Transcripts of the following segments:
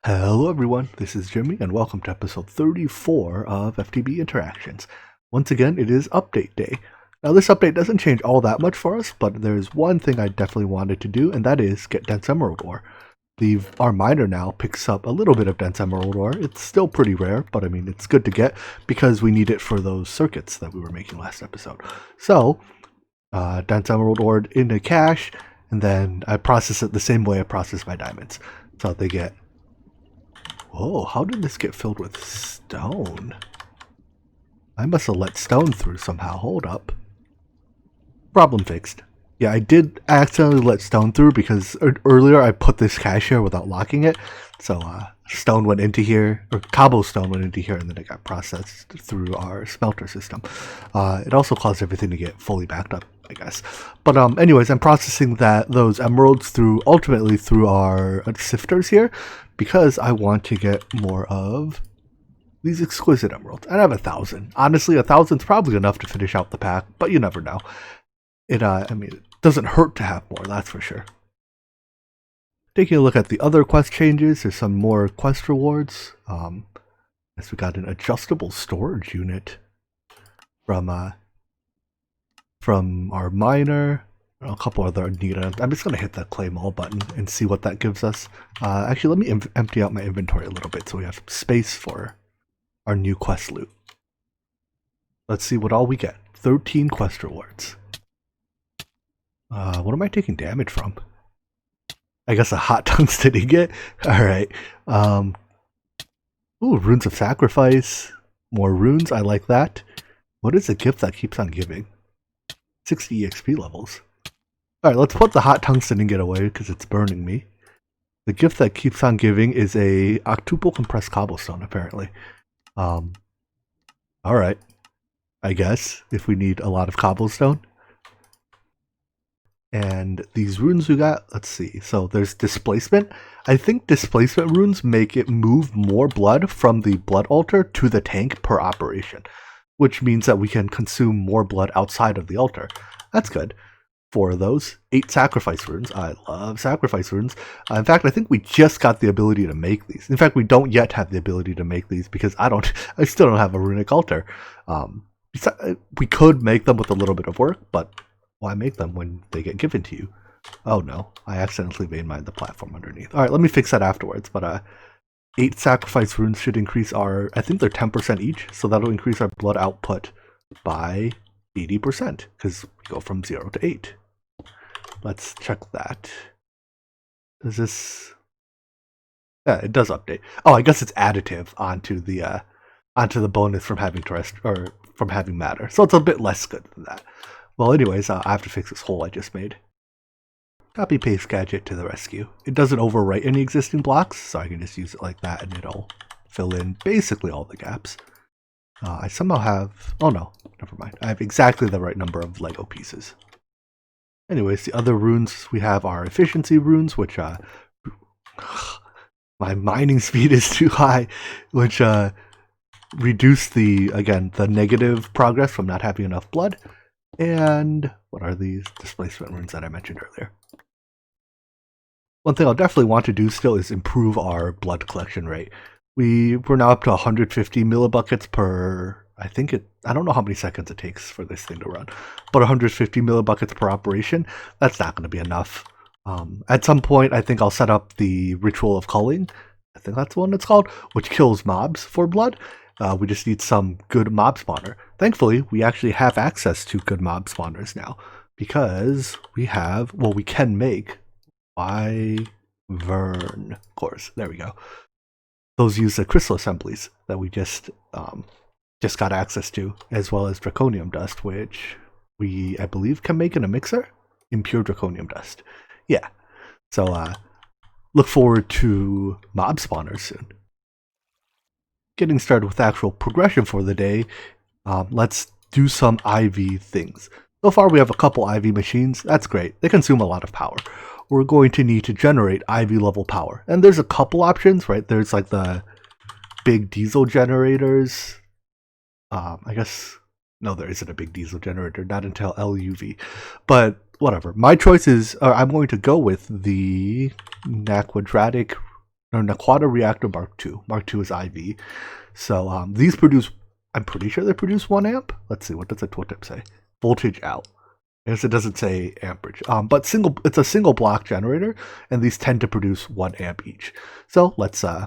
Hello everyone, this is Jimmy and welcome to episode 34 of FTB Interactions. Once again, it is update day. Now this update doesn't change all that much for us, but there's one thing I definitely wanted to do, and that is get dense emerald ore. Our miner now picks up a little bit of dense emerald ore. It's still pretty rare, but I mean it's good to get because we need it for those circuits that we were making last episode. So, dense emerald ore into cache, and then I process it the same way I process my diamonds. So they get... Whoa, how did this get filled with stone? I must have let stone through somehow. Hold up. Problem fixed. Yeah, I did accidentally let stone through because earlier I put this cache here without locking it. So stone went into here, or cobblestone went into here, and then it got processed through our smelter system. It also caused everything to get fully backed up, I guess. But anyways, I'm processing those emeralds ultimately through our sifters here, because I want to get more of these exquisite emeralds. And I have 1,000. Honestly, 1,000 is probably enough to finish out the pack, but you never know. It doesn't hurt to have more, that's for sure. Taking a look at the other quest changes, there's some more quest rewards. As we got an adjustable storage unit from our miner. A couple other neat items. I'm just going to hit the claim all button and see what that gives us. Actually, let me empty out my inventory a little bit so we have space for our new quest loot. Let's see what all we get. 13 quest rewards. What am I taking damage from? I guess a hot tungsten ingot. Alright. Ooh, runes of sacrifice. More runes, I like that. What is a gift that keeps on giving? 60 EXP levels. Alright, let's put the hot tungsten ingot away because it's burning me. The gift that keeps on giving is a octuple compressed cobblestone, apparently. Alright. I guess, if we need a lot of cobblestone. And these runes we got, let's see. So there's displacement. I think displacement runes make it move more blood from the blood altar to the tank per operation, which means that we can consume more blood outside of the altar. That's good. 4 of those. 8 sacrifice runes. I love sacrifice runes. In fact, I think we just got the ability to make these. In fact, we don't yet have the ability to make these because I still don't have a runic altar. We could make them with a little bit of work, but why make them when they get given to you? Oh no, I accidentally made mine the platform underneath. Alright, let me fix that afterwards, but 8 sacrifice runes should increase I think they're 10% each, so that'll increase our blood output by 80%, because we go from 0 to 8. Let's check that. Does this... Yeah, it does update. Oh, I guess it's additive onto the bonus from having from having matter. So it's a bit less good than that. Well, anyways, I have to fix this hole I just made. Copy paste gadget to the rescue. It doesn't overwrite any existing blocks, so I can just use it like that and it'll fill in basically all the gaps. I somehow have... Oh no, never mind. I have exactly the right number of Lego pieces. Anyways, the other runes we have are efficiency runes, which my mining speed is too high, which reduce the negative progress from not having enough blood. And what are these displacement runes that I mentioned earlier? One thing I'll definitely want to do still is improve our blood collection rate. We're now up to 150 millibuckets per... I don't know how many seconds it takes for this thing to run, but 150 millibuckets per operation, that's not going to be enough. At some point, I think I'll set up the Ritual of Culling. I think that's the one it's called, which kills mobs for blood. We just need some good mob spawner. Thankfully, we actually have access to good mob spawners now, because we can make Wyvern cores. There we go. Those use the crystal assemblies that we just got access to, as well as draconium dust, which we, I believe, can make in a mixer. Impure draconium dust. Yeah. So look forward to mob spawners soon. Getting started with actual progression for the day, let's do some IV things. So far we have a couple IV machines. That's great. They consume a lot of power. We're going to need to generate IV level power. And there's a couple options, right? There's like the big diesel generators. I guess, no, there isn't a big diesel generator, not until LUV. But whatever. My choice is, I'm going to go with the quadratic or Naquata Reactor Mark II. Mark II is IV. So these produce, I'm pretty sure they produce 1 amp. Let's see, what does the tooltip say? Voltage out. I guess it doesn't say amperage. But it's a single block generator, and these tend to produce 1 amp each. So let's, I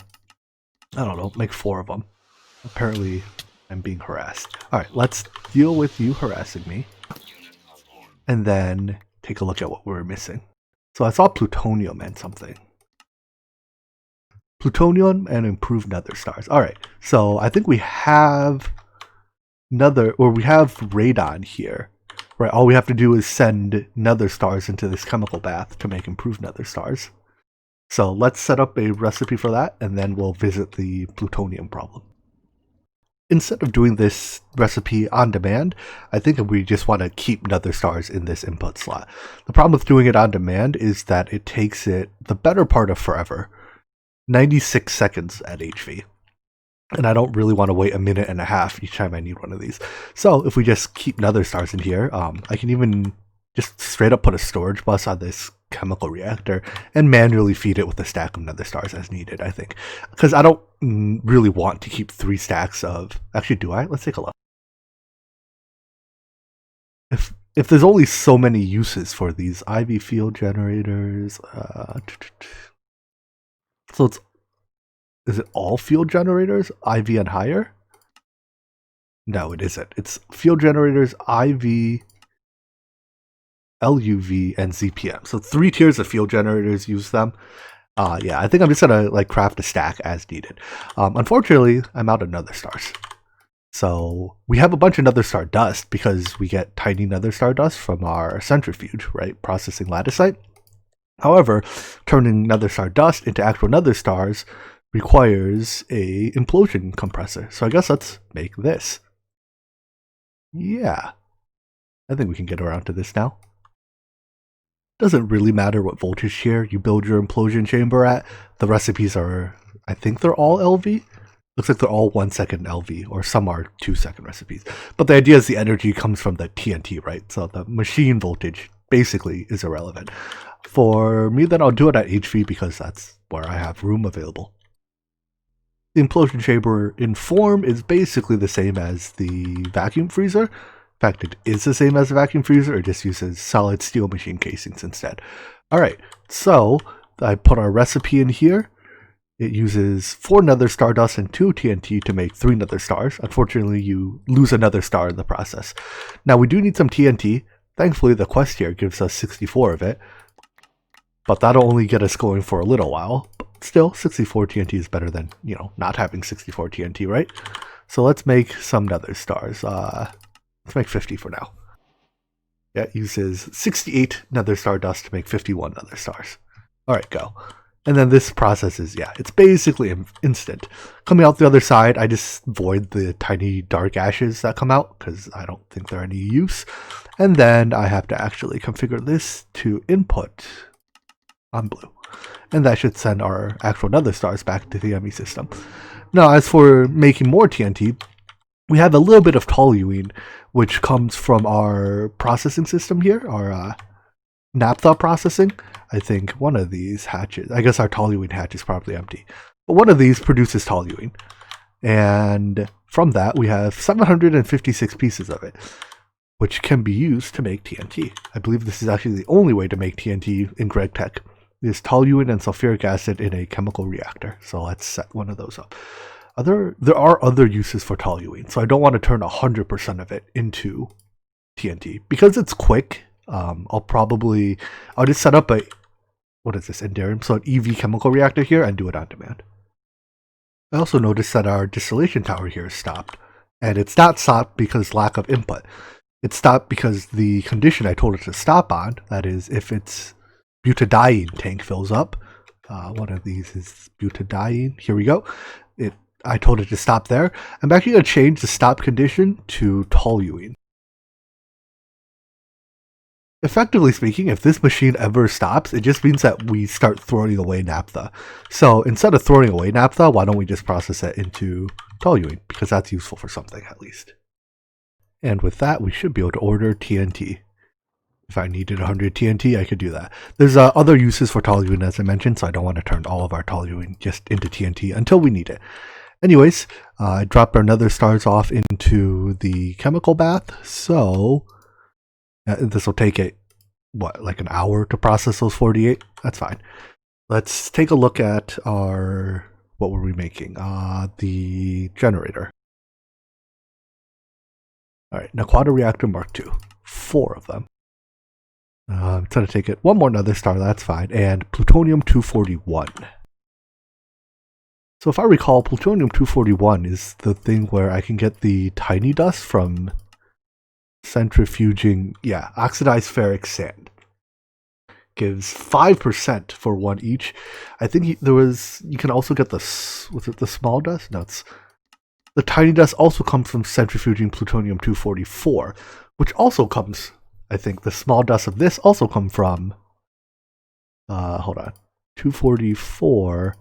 don't know, make 4 of them. Apparently, I'm being harassed. All right, let's deal with you harassing me, and then take a look at what we're missing. So I saw plutonium and something. Plutonium and improved nether stars. All right, so I think we have we have radon here. Right, all we have to do is send nether stars into this chemical bath to make improved nether stars. So let's set up a recipe for that, and then we'll visit the plutonium problem. Instead of doing this recipe on demand, I think we just want to keep nether stars in this input slot. The problem with doing it on demand is that it takes it the better part of forever, 96 seconds at HV. And I don't really want to wait a minute and a half each time I need one of these. So if we just keep nether stars in here, I can even just straight up put a storage bus on this chemical reactor and manually feed it with a stack of nether stars as needed, I think. Because I don't really want to keep 3 stacks of... Actually, do I? Let's take a look. If there's only so many uses for these IV field generators... so it's... Is it all field generators, IV and higher? No, it isn't. It's field generators, IV, LUV, and ZPM. So 3 tiers of field generators use them. Yeah, I think I'm just gonna like craft a stack as needed. Unfortunately, I'm out of nether stars. So we have a bunch of nether star dust because we get tiny nether star dust from our centrifuge, right? Processing latticite. However, turning nether star dust into actual nether stars requires a implosion compressor. So I guess let's make this. Yeah, I think we can get around to this now. Doesn't really matter what voltage tier you build your implosion chamber at. The recipes are, I think they're all LV. Looks like they're all 1 second LV, or some are 2 second recipes. But the idea is the energy comes from the TNT, right? So the machine voltage basically is irrelevant. For me, then I'll do it at HV because that's where I have room available. The implosion chamber in form is basically the same as the vacuum freezer. In fact, it is the same as the vacuum freezer, it just uses solid steel machine casings instead. Alright, so I put our recipe in here. It uses 4 nether stardust and 2 TNT to make 3 nether stars. Unfortunately, you lose another star in the process. Now, we do need some TNT. Thankfully, the quest here gives us 64 of it. But that'll only get us going for a little while. But still, 64 TNT is better than, not having 64 TNT, right? So let's make some nether stars. Let's make 50 for now. Yeah, it uses 68 nether star dust to make 51 nether stars. Alright, go. And then this process is, it's basically instant. Coming out the other side, I just void the tiny dark ashes that come out, because I don't think they're any use. And then I have to actually configure this to input on blue. And that should send our actual nether stars back to the ME system. Now, as for making more TNT, we have a little bit of toluene, which comes from our processing system here, our naphtha processing. I think one of these hatches, I guess our toluene hatch is probably empty, but one of these produces toluene. And from that, we have 756 pieces of it, which can be used to make TNT. I believe this is actually the only way to make TNT in Greg Tech. Is toluene and sulfuric acid in a chemical reactor. So let's set one of those up. There are other uses for toluene, so I don't want to turn 100% of it into TNT. Because it's quick, I'll just set up Enderium, so an EV chemical reactor here and do it on demand. I also noticed that our distillation tower here is stopped. And it's not stopped because lack of input. It's stopped because the condition I told it to stop on, that is, if its butadiene tank fills up. One of these is butadiene. Here we go. I told it to stop there. I'm actually going to change the stop condition to toluene. Effectively speaking, if this machine ever stops, it just means that we start throwing away naphtha. So instead of throwing away naphtha, why don't we just process it into toluene? Because that's useful for something at least. And with that, we should be able to order TNT. If I needed 100 TNT, I could do that. There's other uses for toluene, as I mentioned, so I don't want to turn all of our toluene just into TNT until we need it. Anyways, I dropped our nether stars off into the chemical bath, so this will take it, what, like an hour to process those 48? That's fine. Let's take a look at our, what were we making? The generator. All right, Naquata Reactor Mark II, 4 of them. I'm going to take it one more nether star, that's fine, and plutonium-241. So if I recall, plutonium-241 is the thing where I can get the tiny dust from centrifuging, oxidized ferric sand. Gives 5% for one each. I think you can also get was it the small dust? No, the tiny dust also comes from centrifuging plutonium-244, which also comes, I think the small dust of this also come from, hold on, 244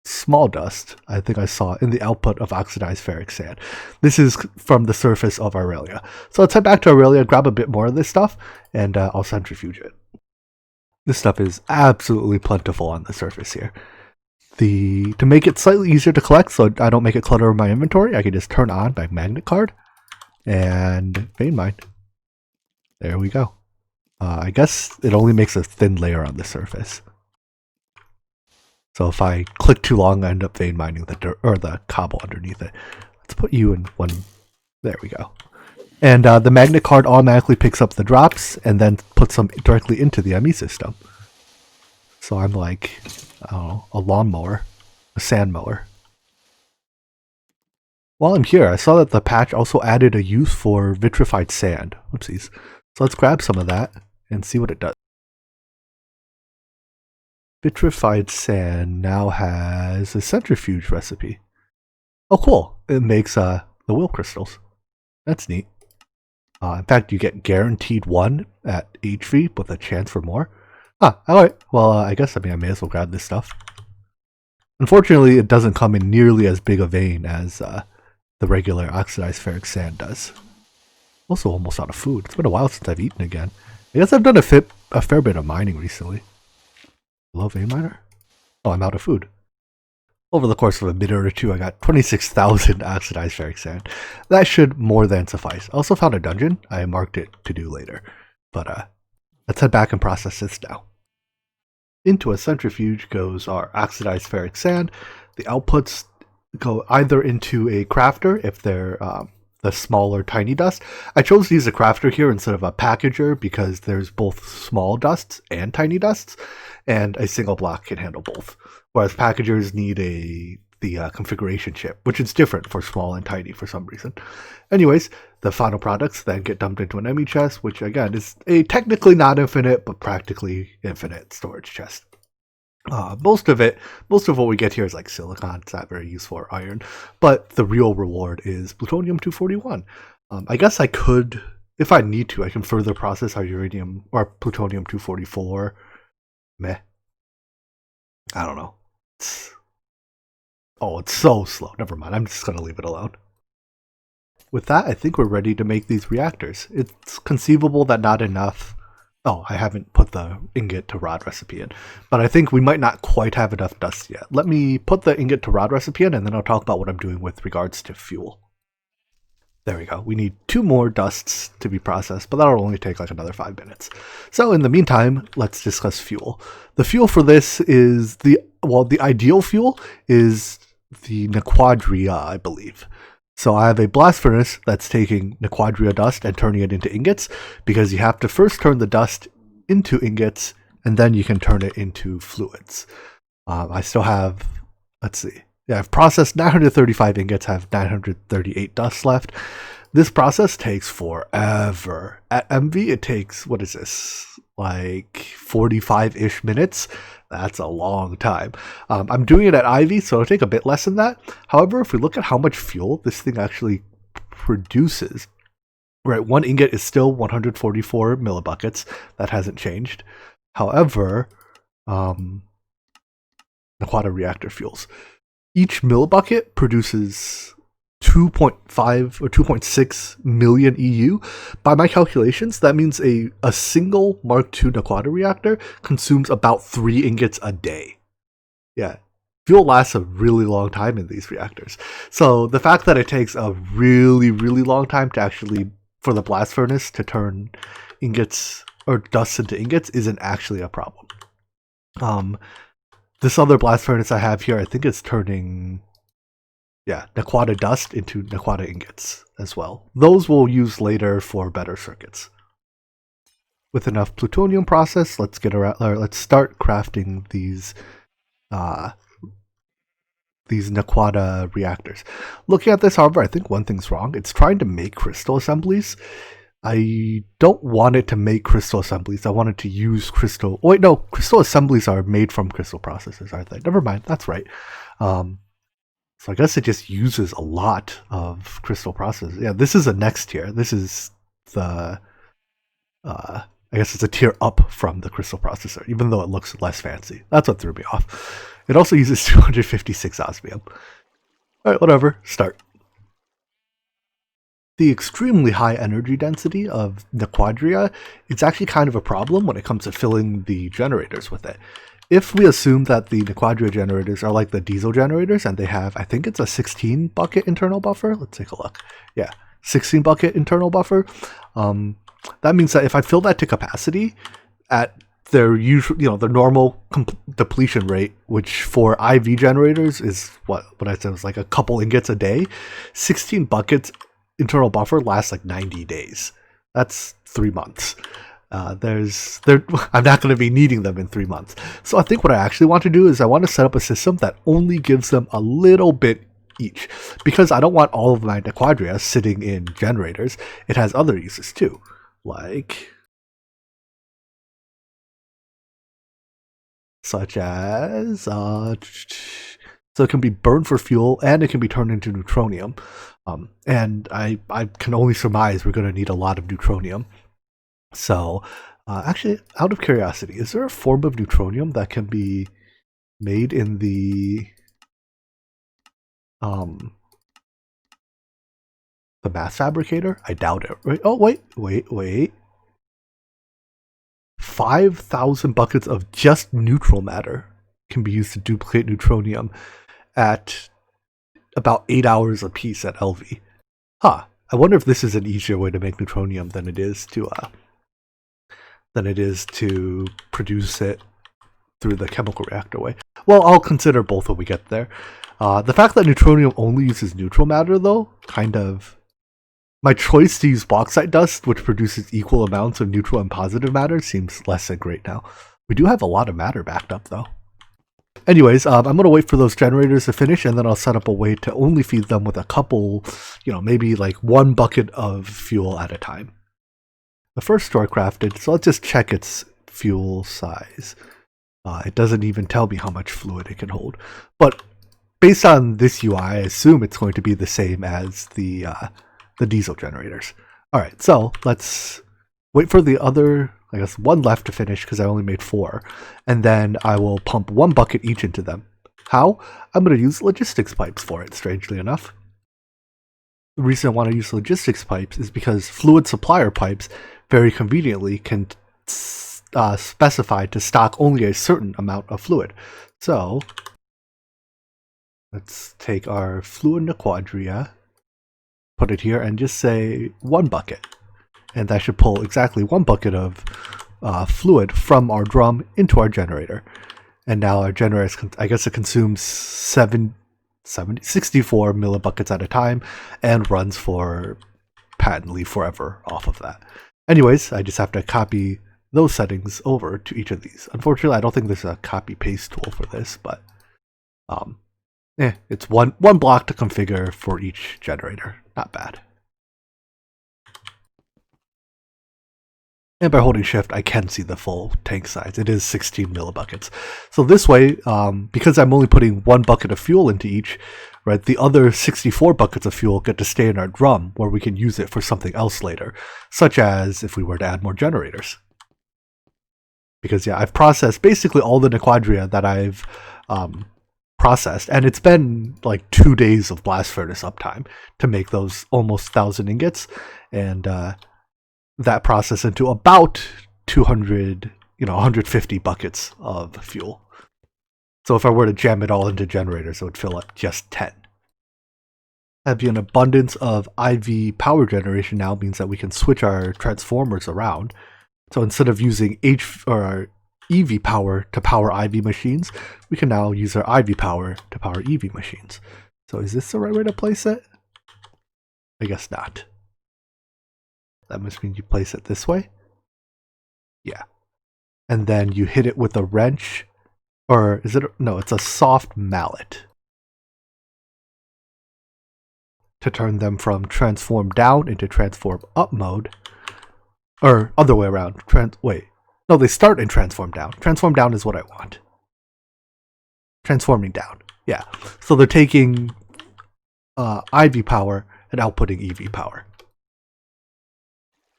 small dust, I think I saw in the output of oxidized ferric sand. This is from the surface of Aurelia. So let's head back to Aurelia, grab a bit more of this stuff, and I'll centrifuge it. This stuff is absolutely plentiful on the surface here. To make it slightly easier to collect so I don't make it clutter my inventory, I can just turn on my magnet card and vein mine. There we go. I guess it only makes a thin layer on the surface. So if I click too long, I end up vein mining the dirt or the cobble underneath it. Let's put you in one. There we go. And the magnet card automatically picks up the drops and then puts them directly into the ME system. So I'm like, I don't know, a lawnmower, a sand mower. While I'm here, I saw that the patch also added a use for vitrified sand. Whoopsies. So let's grab some of that and see what it does. Vitrified sand now has a centrifuge recipe. Oh, cool. It makes the will crystals. That's neat. In fact, you get guaranteed 1 at HV with a chance for more. Alright. Well, I guess, I may as well grab this stuff. Unfortunately, it doesn't come in nearly as big a vein as the regular oxidized ferric sand does. Also almost out of food. It's been a while since I've eaten again. I guess I've done a fair bit of mining recently. Hello, vein miner? Oh, I'm out of food. Over the course of a minute or two, I got 26,000 oxidized ferric sand. That should more than suffice. I also found a dungeon. I marked it to do later. But let's head back and process this now. Into a centrifuge goes our oxidized ferric sand. The outputs go either into a crafter if they're the smaller tiny dust. I chose to use a crafter here instead of a packager because there's both small dusts and tiny dusts, and a single block can handle both. Whereas packagers need the configuration chip, which is different for small and tiny for some reason. Anyways, the final products then get dumped into an ME chest, which again is a technically not infinite, but practically infinite storage chest. Most of what we get here is like silicon. It's not very useful, or iron, but the real reward is plutonium-241. I guess I could, if I need to, I can further process our uranium or plutonium-244. Meh. I don't know. It's so slow. Never mind. I'm just gonna leave it alone. With that, I think we're ready to make these reactors. It's conceivable that not enough. Oh, I haven't put the ingot to rod recipe in, but I think we might not quite have enough dust yet. Let me put the ingot to rod recipe in, and then I'll talk about what I'm doing with regards to fuel. There we go. We need 2 more dusts to be processed, but that'll only take like another 5 minutes. So in the meantime, let's discuss fuel. The fuel for this is the ideal fuel is the Nequadria, I believe. So I have a blast furnace that's taking Nequadria dust and turning it into ingots, because you have to first turn the dust into ingots, and then you can turn it into fluids. I still have, let's see. Yeah, I've processed 935 ingots, have 938 dust left. This process takes forever. At MV, it takes, what is this, like 45-ish minutes? That's a long time. I'm doing it at IV, so it'll take a bit less than that. However, if we look at how much fuel this thing actually produces, right, 1 ingot is still 144 millibuckets. That hasn't changed. However, Naquata reactor fuels. Each millibucket produces 2.5 or 2.6 million EU. By my calculations, that means a single Mark II Naquata reactor consumes about 3 ingots a day. Yeah, fuel lasts a really long time in these reactors. So the fact that it takes a really, really long time to actually, for the blast furnace to turn ingots or dust into ingots isn't actually a problem. This other blast furnace I have here, I think it's turning, Naquata dust into Naquata ingots as well. Those we'll use later for better circuits. With enough plutonium process, let's start crafting these Naquata reactors. Looking at this, however, I think one thing's wrong. It's trying to make crystal assemblies. I don't want it to make crystal assemblies. I want it to use crystal... Oh, wait, no. Crystal assemblies are made from crystal processes, aren't they? Never mind. That's right. So I guess it just uses a lot of crystal processes. Yeah, this is a next tier. This is the... I guess it's a tier up from the crystal processor, even though it looks less fancy. That's what threw me off. It also uses 256 osmium. Alright, whatever. Start. The extremely high energy density of Naquadria is actually kind of a problem when it comes to filling the generators with it. If we assume that the Naquadria generators are like the diesel generators and they have, I think it's a 16 bucket internal buffer. Let's take a look. Yeah, 16 bucket internal buffer. That means that if I fill that to capacity at their usual, their normal depletion rate, which for IV generators is what I said was like a couple ingots a day, 16 buckets internal buffer lasts like 90 days. That's 3 months. I'm not going to be needing them in 3 months. So I think what I actually want to do is I want to set up a system that only gives them a little bit each, because I don't want all of my Naquadria sitting in generators. It has other uses too, like such as so it can be burned for fuel and it can be turned into neutronium. And I can only surmise we're going to need a lot of neutronium. So, actually, out of curiosity, is there a form of neutronium that can be made in the mass fabricator? I doubt it. Right? Oh, wait. 5,000 buckets of just neutral matter can be used to duplicate neutronium at about 8 hours a piece at LV. I wonder if this is an easier way to make neutronium than it is to produce it through the chemical reactor way. Well, I'll consider both when we get there. The fact that neutronium only uses neutral matter, though, kind of... My choice to use bauxite dust, which produces equal amounts of neutral and positive matter, seems less than great now. We do have a lot of matter backed up, though. Anyways, I'm going to wait for those generators to finish, and then I'll set up a way to only feed them with a couple, maybe like 1 bucket of fuel at a time. The first store crafted, so let's just check its fuel size. It doesn't even tell me how much fluid it can hold. But based on this UI, I assume it's going to be the same as the diesel generators. Alright, so let's wait for the other, I guess, 1 left to finish because I only made 4. And then I will pump 1 bucket each into them. How? I'm going to use logistics pipes for it, strangely enough. The reason I want to use logistics pipes is because fluid supplier pipes very conveniently can specify to stock only a certain amount of fluid. So let's take our fluid Naquadria, put it here, and just say 1 bucket. And that should pull exactly 1 bucket of fluid from our drum into our generator. And now our generator, I guess it consumes 64 millibuckets at a time and runs for patently forever off of that. Anyways, I just have to copy those settings over to each of these. Unfortunately, I don't think there's a copy-paste tool for this, but it's one block to configure for each generator. Not bad. And by holding shift, I can see the full tank size. It is 16 millibuckets. So this way, because I'm only putting 1 bucket of fuel into each, right, the other 64 buckets of fuel get to stay in our drum where we can use it for something else later, such as if we were to add more generators. Because, I've processed basically all the Naquadria that I've processed, and it's been like 2 days of blast furnace uptime to make those almost 1,000 ingots, and that process into about 200, 150 buckets of fuel. So if I were to jam it all into generators, it would fill up just 10. Having an abundance of IV power generation now means that we can switch our transformers around. So instead of using EV power to power IV machines, we can now use our IV power to power EV machines. So is this the right way to place it? I guess not. That must mean you place it this way? Yeah. And then you hit it with a wrench, or is it, no, it's a soft mallet to turn them from transform down into transform up mode, or other way around. No, they start in transform down. Transform down is what I want. Transforming down, yeah. So they're taking IV power and outputting EV power.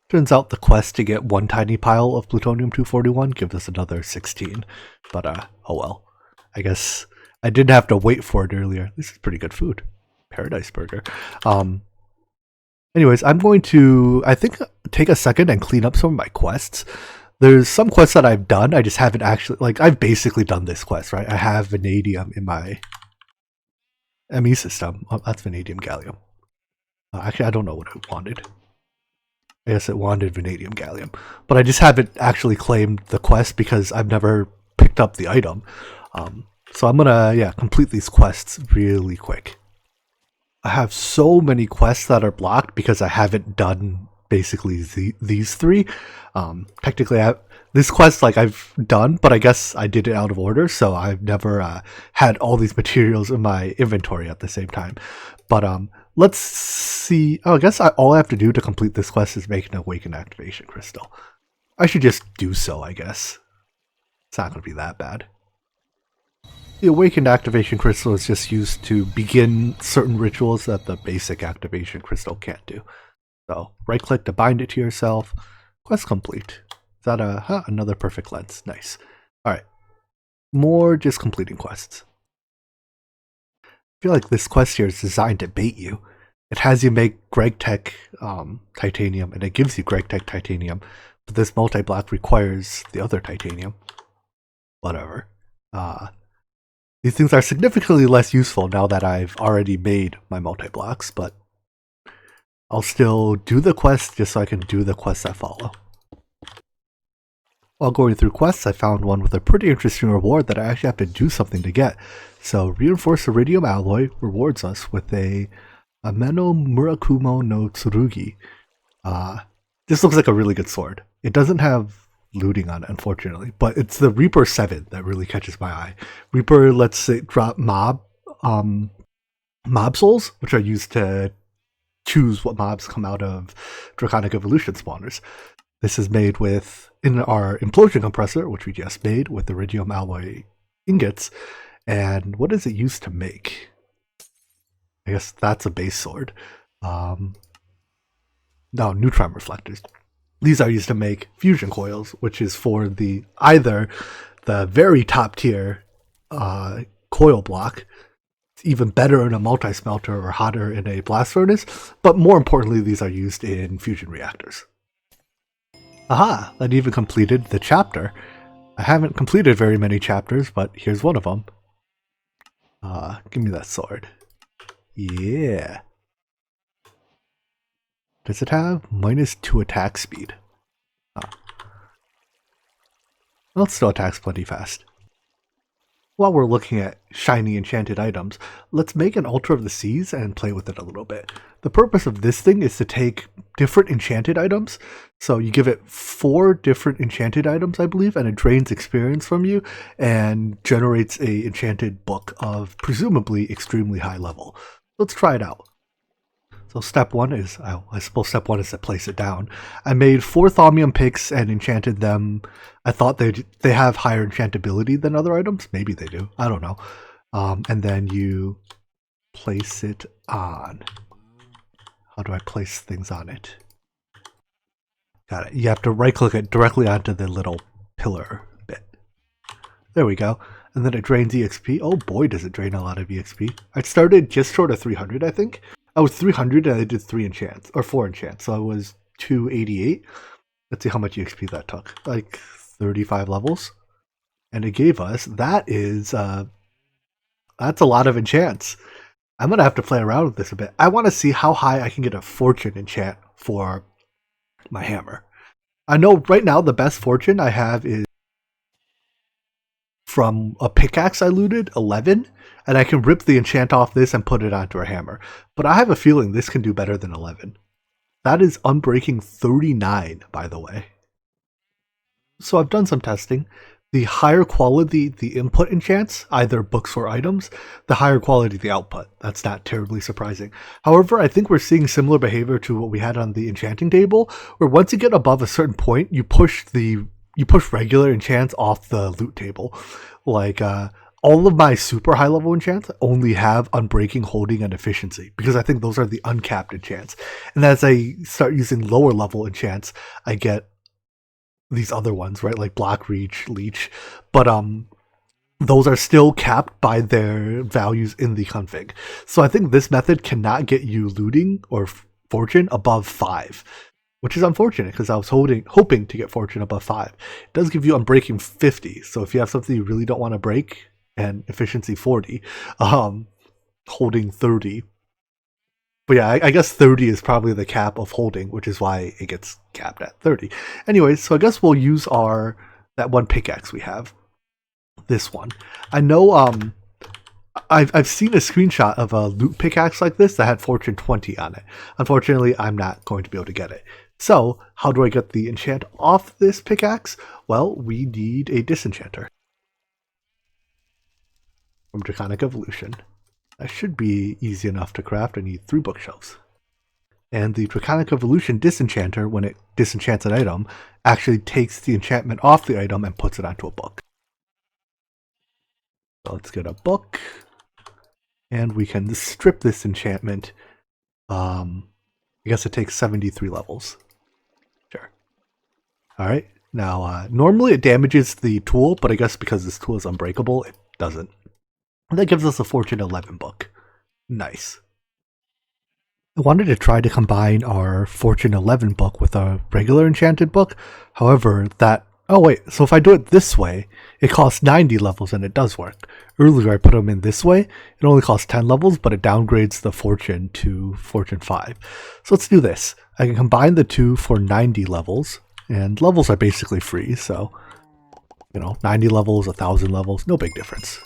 Turns out the quest to get one tiny pile of plutonium-241 gives us another 16, but oh well. I guess I didn't have to wait for it earlier. This is pretty good food. Paradise burger. Anyways, I'm going to, I think, take a second and clean up some of my quests. There's some quests that I've done, I just haven't actually, like, I've basically done this quest, right? I have vanadium in my ME system. Oh, that's vanadium gallium. Actually, I don't know what it wanted. I guess it wanted vanadium gallium. But I just haven't actually claimed the quest because I've never picked up the item. So I'm gonna, complete these quests really quick. I have so many quests that are blocked because I haven't done basically these three. Technically, this quest I've done, but I guess I did it out of order, so I've never had all these materials in my inventory at the same time. But let's see. Oh, I guess all I have to do to complete this quest is make an Awakened Activation Crystal. I should just do so, I guess. It's not going to be that bad. The Awakened Activation Crystal is just used to begin certain rituals that the basic Activation Crystal can't do. So, right-click to bind it to yourself. Quest complete. Is that another perfect lens? Nice. Alright. More just completing quests. I feel like this quest here is designed to bait you. It has you make GregTech titanium, and it gives you GregTech titanium, but this multi-block requires the other titanium. Whatever. These things are significantly less useful now that I've already made my multi-blocks, but I'll still do the quest just so I can do the quests that follow. While going through quests, I found one with a pretty interesting reward that I actually have to do something to get. So, Reinforced Iridium Alloy rewards us with a Ameno Murakumo no Tsurugi. This looks like a really good sword. It doesn't have looting on it, unfortunately, but it's the Reaper 7 that really catches my eye. Reaper lets it drop mob souls, which are used to choose what mobs come out of Draconic Evolution spawners. This is made with, in our Implosion compressor, which we just made with Iridium alloy ingots. And what is it used to make? I guess that's a base sword. No, neutron reflectors. These are used to make fusion coils, which is for either the very top tier coil block. It's even better in a multi-smelter or hotter in a blast furnace, but more importantly, these are used in fusion reactors. Aha! That even completed the chapter. I haven't completed very many chapters, but here's one of them. Give me that sword. Yeah. Does it have -2 attack speed? Well, it still attacks plenty fast. While we're looking at shiny enchanted items, let's make an Altar of the Seas and play with it a little bit. The purpose of this thing is to take different enchanted items. So you give it 4 different enchanted items, I believe, and it drains experience from you and generates a enchanted book of presumably extremely high level. Let's try it out. So step 1 is, I suppose step 1 is to place it down. I made 4 thaumium picks and enchanted them. I thought they have higher enchantability than other items. Maybe they do. I don't know. And then you place it on. How do I place things on it? Got it. You have to right click it directly onto the little pillar bit. There we go. and then it drains EXP. Oh boy, does it drain a lot of EXP. I started just short of 300, I think. I was 300 and I did 3 enchants, or 4 enchants, so I was 288. Let's see how much EXP that took. Like 35 levels. And it gave us, that's a lot of enchants. I'm going to have to play around with this a bit. I want to see how high I can get a fortune enchant for my hammer. I know right now the best fortune I have is from a pickaxe I looted, 11, and I can rip the enchant off this and put it onto a hammer. But I have a feeling this can do better than 11. That is Unbreaking 39, by the way. So I've done some testing. The higher quality the input enchants, either books or items, the higher quality the output. That's not terribly surprising. However, I think we're seeing similar behavior to what we had on the enchanting table, where once you get above a certain point, you push regular enchants off the loot table. Like all of my super high level enchants only have Unbreaking, Holding, and Efficiency, because I think those are the uncapped enchants. And as I start using lower level enchants, I get these other ones, right? Like Block, Reach, Leech. But those are still capped by their values in the config. So I think this method cannot get you looting or fortune above 5, which is unfortunate because I was hoping to get fortune above 5. It does give you Unbreaking 50. So if you have something you really don't want to break, and efficiency 40, holding 30. But yeah, I guess 30 is probably the cap of holding, which is why it gets capped at 30. Anyways, so I guess we'll use that one pickaxe we have. This one. I know I've seen a screenshot of a loot pickaxe like this that had fortune 20 on it. Unfortunately, I'm not going to be able to get it. So, how do I get the enchant off this pickaxe? Well, we need a disenchanter from Draconic Evolution. That should be easy enough to craft. I need 3 bookshelves. And the Draconic Evolution disenchanter, when it disenchants an item, actually takes the enchantment off the item and puts it onto a book. So let's get a book. And we can strip this enchantment. I guess it takes 73 levels. Sure. Alright. Now, normally it damages the tool, but I guess because this tool is unbreakable, it doesn't. And that gives us a Fortune 11 book. Nice. I wanted to try to combine our Fortune 11 book with a regular enchanted book. However, oh wait, so if I do it this way, it costs 90 levels and it does work. Earlier I put them in this way, it only costs 10 levels, but it downgrades the Fortune to Fortune 5. So let's do this. I can combine the two for 90 levels, and levels are basically free, so, 90 levels, 1,000 levels, no big difference.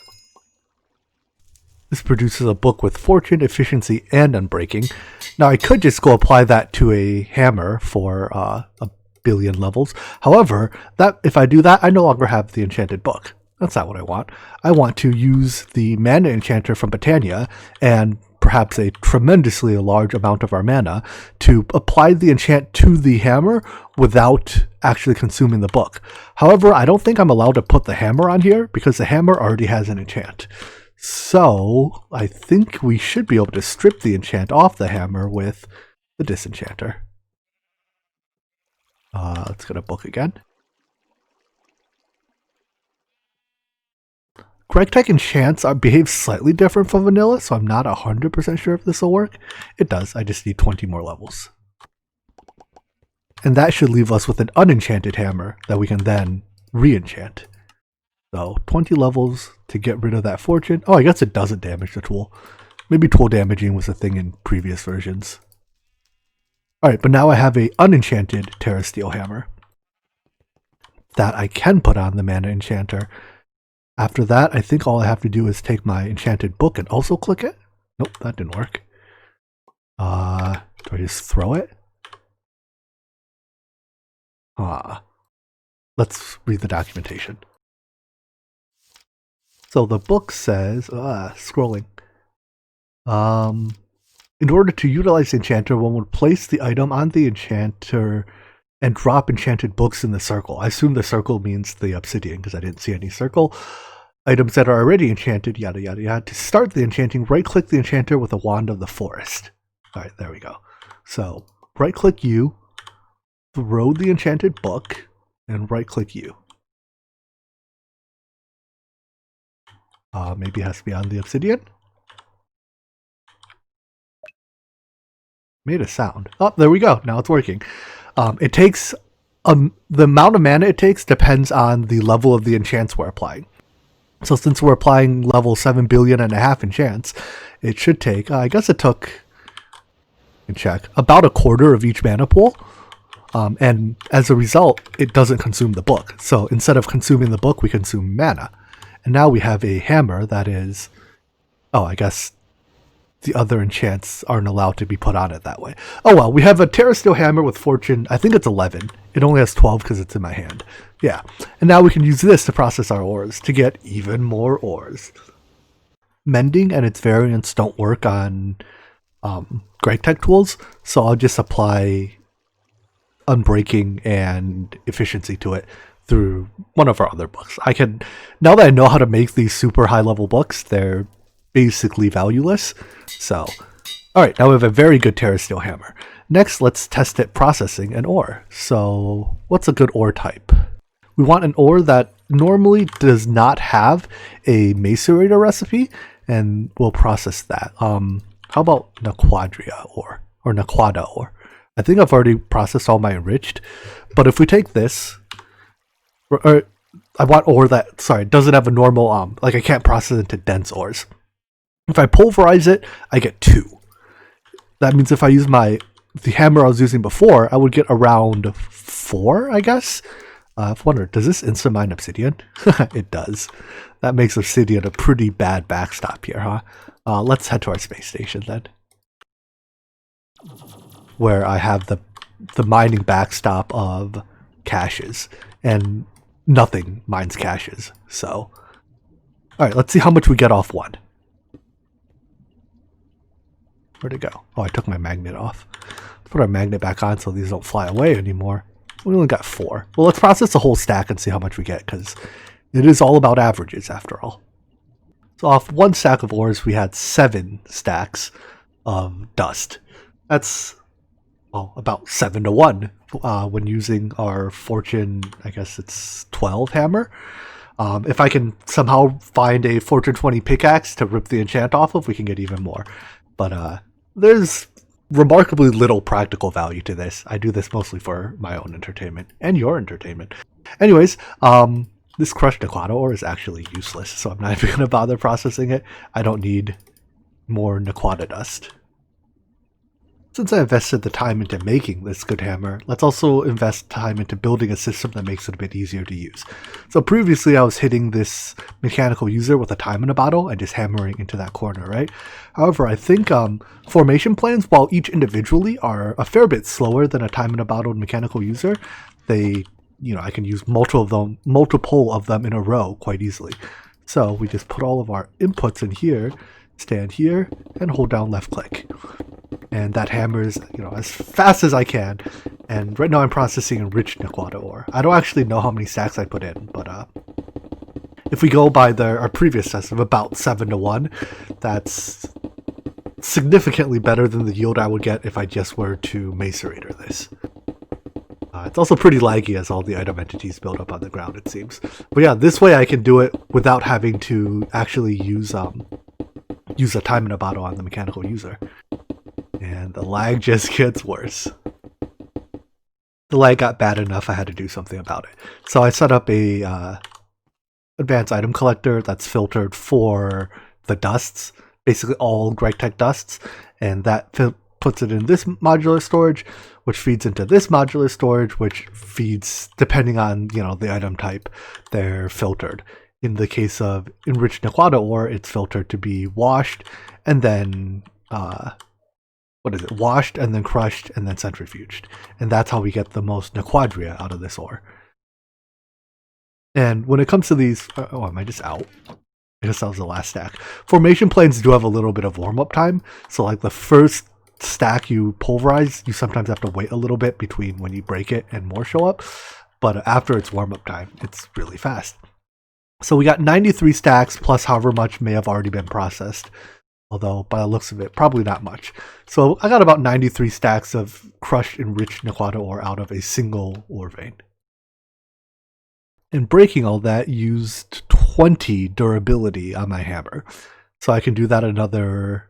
This produces a book with fortune, efficiency, and unbreaking. Now I could just go apply that to a hammer for a billion levels. However, if I do that, I no longer have the enchanted book. That's not what I want. I want to use the mana enchanter from Botania and perhaps a tremendously large amount of our mana to apply the enchant to the hammer without actually consuming the book. However, I don't think I'm allowed to put the hammer on here because the hammer already has an enchant. So, I think we should be able to strip the enchant off the hammer with the disenchanter. Let's get a book again. Greg-Tech enchants behave slightly different from vanilla, so I'm not 100% sure if this will work. It does, I just need 20 more levels. And that should leave us with an unenchanted hammer that we can then re-enchant. So 20 levels to get rid of that fortune. Oh, I guess it doesn't damage the tool. Maybe tool damaging was a thing in previous versions. Alright, but now I have a unenchanted Terra Steel hammer that I can put on the mana enchanter. After that, I think all I have to do is take my enchanted book and also click it. Nope, that didn't work. Do I just throw it? Let's read the documentation. So the book says, scrolling. In order to utilize the enchanter, one would place the item on the enchanter and drop enchanted books in the circle. I assume the circle means the obsidian because I didn't see any circle. Items that are already enchanted, yada yada yada. To start the enchanting, right-click the enchanter with a wand of the forest. Alright, there we go. So, right-click you, throw the enchanted book, and right-click you. Maybe it has to be on the obsidian. Made a sound. Oh, there we go. Now it's working. It takes the amount of mana it takes depends on the level of the enchants we're applying. So since we're applying level 7.5 billion enchants, it should take, I guess it took, and check, about a quarter of each mana pool. And as a result, it doesn't consume the book. So instead of consuming the book, we consume mana. And now we have a hammer that is, oh, I guess the other enchants aren't allowed to be put on it that way. Oh well, we have a Terra Steel hammer with fortune, I think it's 11. It only has 12 because it's in my hand. Yeah, and now we can use this to process our ores to get even more ores. Mending and its variants don't work on Tech tools, so I'll just apply Unbreaking and Efficiency to it through one of our other books. I can, now that I know how to make these super high level books, they're basically valueless. So, alright, now we have a very good Terra Steel hammer. Next, let's test it processing an ore. So, what's a good ore type? We want an ore that normally does not have a macerator recipe, and we'll process that. How about Naquadria ore, or Naquada ore? I think I've already processed all my enriched, but if we take this, or I want ore that, sorry, doesn't have a normal, like I can't process into dense ores. If I pulverize it, I get 2. That means if I use the hammer I was using before, I would get around 4, I guess. I've wondered, does this instant mine obsidian? It does. That makes obsidian a pretty bad backstop here, huh? Let's head to our space station then, where I have the mining backstop of caches, and nothing mines caches. So, alright, let's see how much we get off one. Where'd it go? Oh, I took my magnet off. Let's put our magnet back on so these don't fly away anymore. We only got 4. Well, let's process the whole stack and see how much we get, because it is all about averages after all. So off one stack of ores, we had 7 stacks of dust. That's, well, about 7 to 1 when using our fortune, I guess it's 12 hammer. If I can somehow find a fortune 20 pickaxe to rip the enchant off of, we can get even more. But there's remarkably little practical value to this. I do this mostly for my own entertainment and your entertainment. Anyways, this crushed Naquada ore is actually useless, so I'm not even going to bother processing it. I don't need more Naquada dust. Since I invested the time into making this good hammer, let's also invest time into building a system that makes it a bit easier to use. So previously I was hitting this mechanical user with a time in a bottle and just hammering into that corner, right? However, I think formation plans, while each individually are a fair bit slower than a time in a bottle mechanical user, they, I can use multiple of them in a row quite easily. So we just put all of our inputs in here, stand here, and hold down left click. And that hammers, as fast as I can. And right now I'm processing enriched Naquada ore. I don't actually know how many stacks I put in, but if we go by our previous test of about 7 to 1, that's significantly better than the yield I would get if I just were to macerator this. It's also pretty laggy as all the item entities build up on the ground, it seems. But yeah, this way I can do it without having to actually use a time in a bottle on the mechanical user. And the lag just gets worse. The lag got bad enough I had to do something about it. So I set up a advanced item collector that's filtered for the dusts, basically all Tech dusts, and that puts it in this modular storage, which feeds into this modular storage, which feeds, depending on the item type, they're filtered. In the case of enriched Naquada ore, it's filtered to be washed, and then washed and then crushed and then centrifuged. And that's how we get the most Naquadria out of this ore. And when it comes to these, oh, am I just out? I guess that was the last stack. Formation planes do have a little bit of warm-up time. So like the first stack you pulverize, you sometimes have to wait a little bit between when you break it and more show up. But after it's warm-up time, it's really fast. So we got 93 stacks plus however much may have already been processed. Although, by the looks of it, probably not much. So I got about 93 stacks of crushed enriched Naquada ore out of a single ore vein. and breaking all that used 20 durability on my hammer. So I can do that another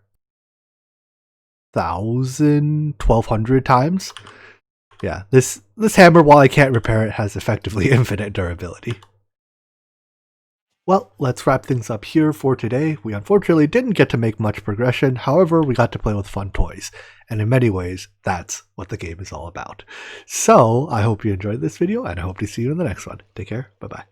1,000, 1,200 times. Yeah, this hammer, while I can't repair it, has effectively infinite durability. Well, let's wrap things up here for today. We unfortunately didn't get to make much progression, however, we got to play with fun toys. And in many ways, that's what the game is all about. So, I hope you enjoyed this video, and I hope to see you in the next one. Take care, bye-bye.